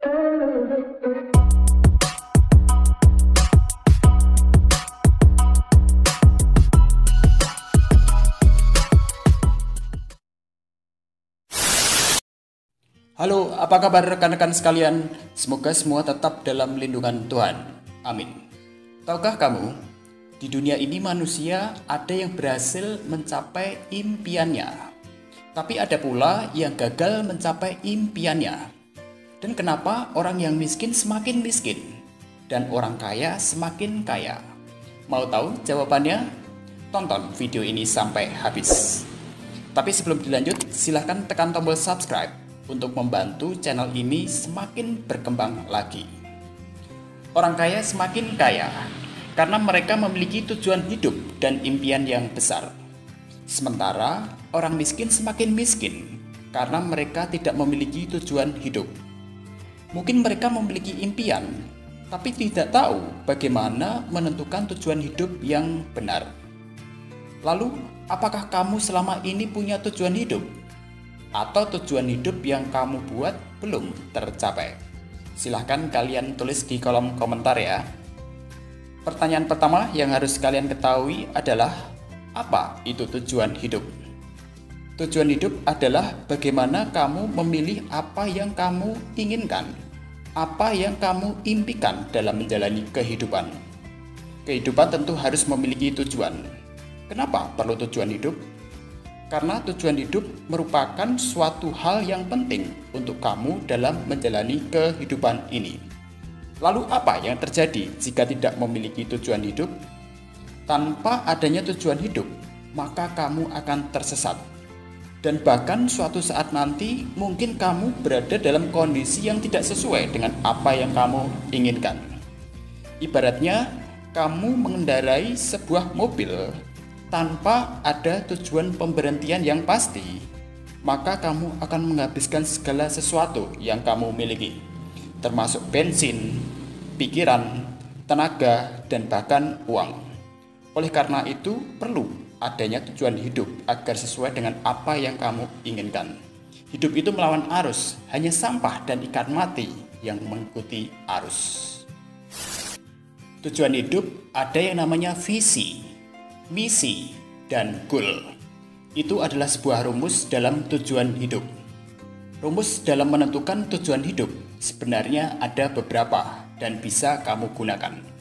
Halo, apa kabar rekan-rekan sekalian? Semoga semua tetap dalam lindungan Tuhan. Amin. Tahukah kamu, di dunia ini manusia ada yang berhasil mencapai impiannya, tapi ada pula yang gagal mencapai impiannya. Dan kenapa orang yang miskin semakin miskin dan orang kaya semakin kaya? Mau tahu jawabannya? Tonton video ini sampai habis. Tapi sebelum dilanjut, silahkan tekan tombol subscribe untuk membantu channel ini semakin berkembang lagi. Orang kaya semakin kaya karena mereka memiliki tujuan hidup dan impian yang besar. Sementara orang miskin semakin miskin karena mereka tidak memiliki tujuan hidup. Mungkin mereka memiliki impian, tapi tidak tahu bagaimana menentukan tujuan hidup yang benar. Lalu, apakah kamu selama ini punya tujuan hidup? Atau tujuan hidup yang kamu buat belum tercapai? Silahkan kalian tulis di kolom komentar ya. Pertanyaan pertama yang harus kalian ketahui adalah, apa itu tujuan hidup? Tujuan hidup adalah bagaimana kamu memilih apa yang kamu inginkan, apa yang kamu impikan dalam menjalani kehidupan. Kehidupan tentu harus memiliki tujuan. Kenapa perlu tujuan hidup? Karena tujuan hidup merupakan suatu hal yang penting untuk kamu dalam menjalani kehidupan ini. Lalu apa yang terjadi jika tidak memiliki tujuan hidup? Tanpa adanya tujuan hidup, maka kamu akan tersesat. Dan bahkan suatu saat nanti mungkin kamu berada dalam kondisi yang tidak sesuai dengan apa yang kamu inginkan. Ibaratnya kamu mengendarai sebuah mobil tanpa ada tujuan pemberhentian yang pasti, maka kamu akan menghabiskan segala sesuatu yang kamu miliki, termasuk bensin, pikiran, tenaga, dan bahkan uang. Oleh karena itu, perlu adanya tujuan hidup agar sesuai dengan apa yang kamu inginkan. Hidup itu melawan arus, hanya sampah dan ikan mati yang mengikuti arus. Tujuan hidup ada yang namanya visi, misi, dan goal. Itu adalah sebuah rumus dalam tujuan hidup. Rumus dalam menentukan tujuan hidup sebenarnya ada beberapa dan bisa kamu gunakan.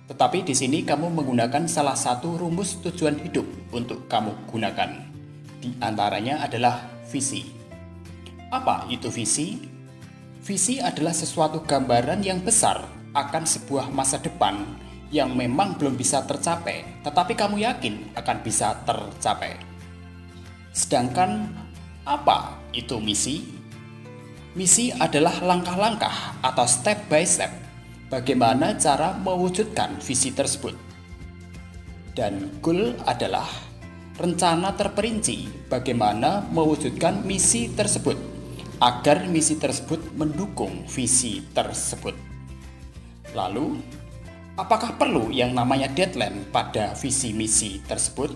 Tetapi di sini kamu menggunakan salah satu rumus tujuan hidup untuk kamu gunakan. Di antaranya adalah visi. Apa itu visi? Visi adalah sesuatu gambaran yang besar akan sebuah masa depan yang memang belum bisa tercapai, tetapi kamu yakin akan bisa tercapai. Sedangkan apa itu misi? Misi adalah langkah-langkah atau step by step bagaimana cara mewujudkan visi tersebut. Dan goal adalah rencana terperinci bagaimana mewujudkan misi tersebut agar misi tersebut mendukung visi tersebut. Lalu, apakah perlu yang namanya deadline pada visi misi tersebut?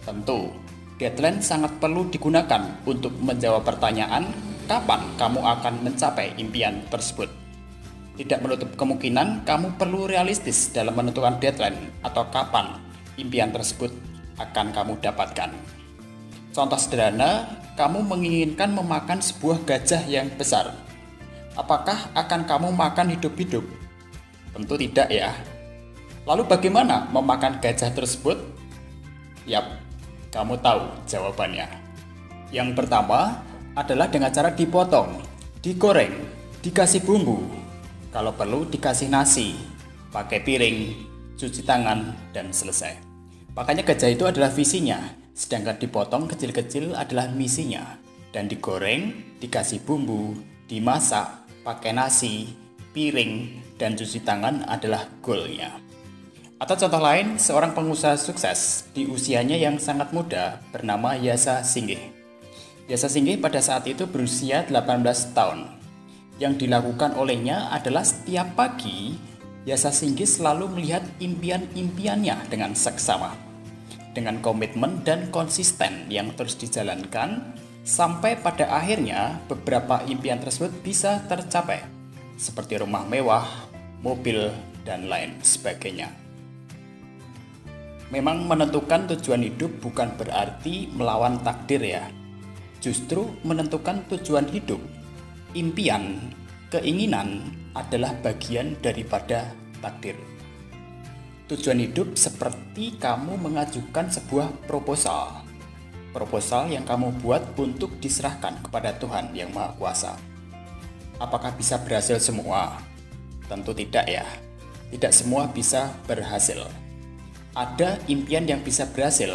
Tentu, deadline sangat perlu digunakan untuk menjawab pertanyaan kapan kamu akan mencapai impian tersebut. Tidak menutup kemungkinan kamu perlu realistis dalam menentukan deadline atau kapan impian tersebut akan kamu dapatkan. Contoh sederhana, kamu menginginkan memakan sebuah gajah yang besar. Apakah akan kamu makan hidup-hidup? Tentu tidak ya. Lalu bagaimana memakan gajah tersebut? Yap, kamu tahu jawabannya. Yang pertama adalah dengan cara dipotong, digoreng, dikasih bumbu. Kalau perlu dikasih nasi, pakai piring, cuci tangan, dan selesai. Makanya gajah itu adalah visinya, sedangkan dipotong kecil-kecil adalah misinya. Dan digoreng, dikasih bumbu, dimasak, pakai nasi, piring, dan cuci tangan adalah goalnya. Atau contoh lain, seorang pengusaha sukses di usianya yang sangat muda bernama Yasa Singgih. Yasa Singgih pada saat itu berusia 18 tahun. Yang dilakukan olehnya adalah setiap pagi, Yasa Singgih selalu melihat impian-impiannya dengan seksama. Dengan komitmen dan konsisten yang terus dijalankan, sampai pada akhirnya beberapa impian tersebut bisa tercapai. seperti rumah mewah, mobil, dan lain sebagainya. Memang menentukan tujuan hidup bukan berarti melawan takdir ya. Justru menentukan tujuan hidup, impian, keinginan adalah bagian daripada takdir. Tujuan hidup seperti kamu mengajukan sebuah proposal. Proposal yang kamu buat untuk diserahkan kepada Tuhan yang Maha Kuasa. Apakah bisa berhasil semua? Tentu tidak ya. Tidak semua bisa berhasil. Ada impian yang bisa berhasil,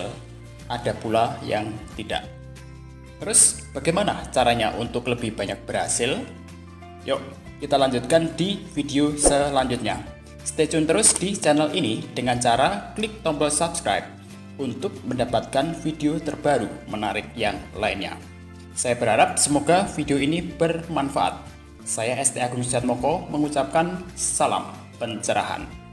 ada pula yang tidak. Terus bagaimana caranya untuk lebih banyak berhasil? Yuk kita lanjutkan di video selanjutnya. Stay tune terus di channel ini dengan cara klik tombol subscribe untuk mendapatkan video terbaru menarik yang lainnya. Saya berharap semoga video ini bermanfaat. Saya ST Agung Sujatmoko mengucapkan salam pencerahan.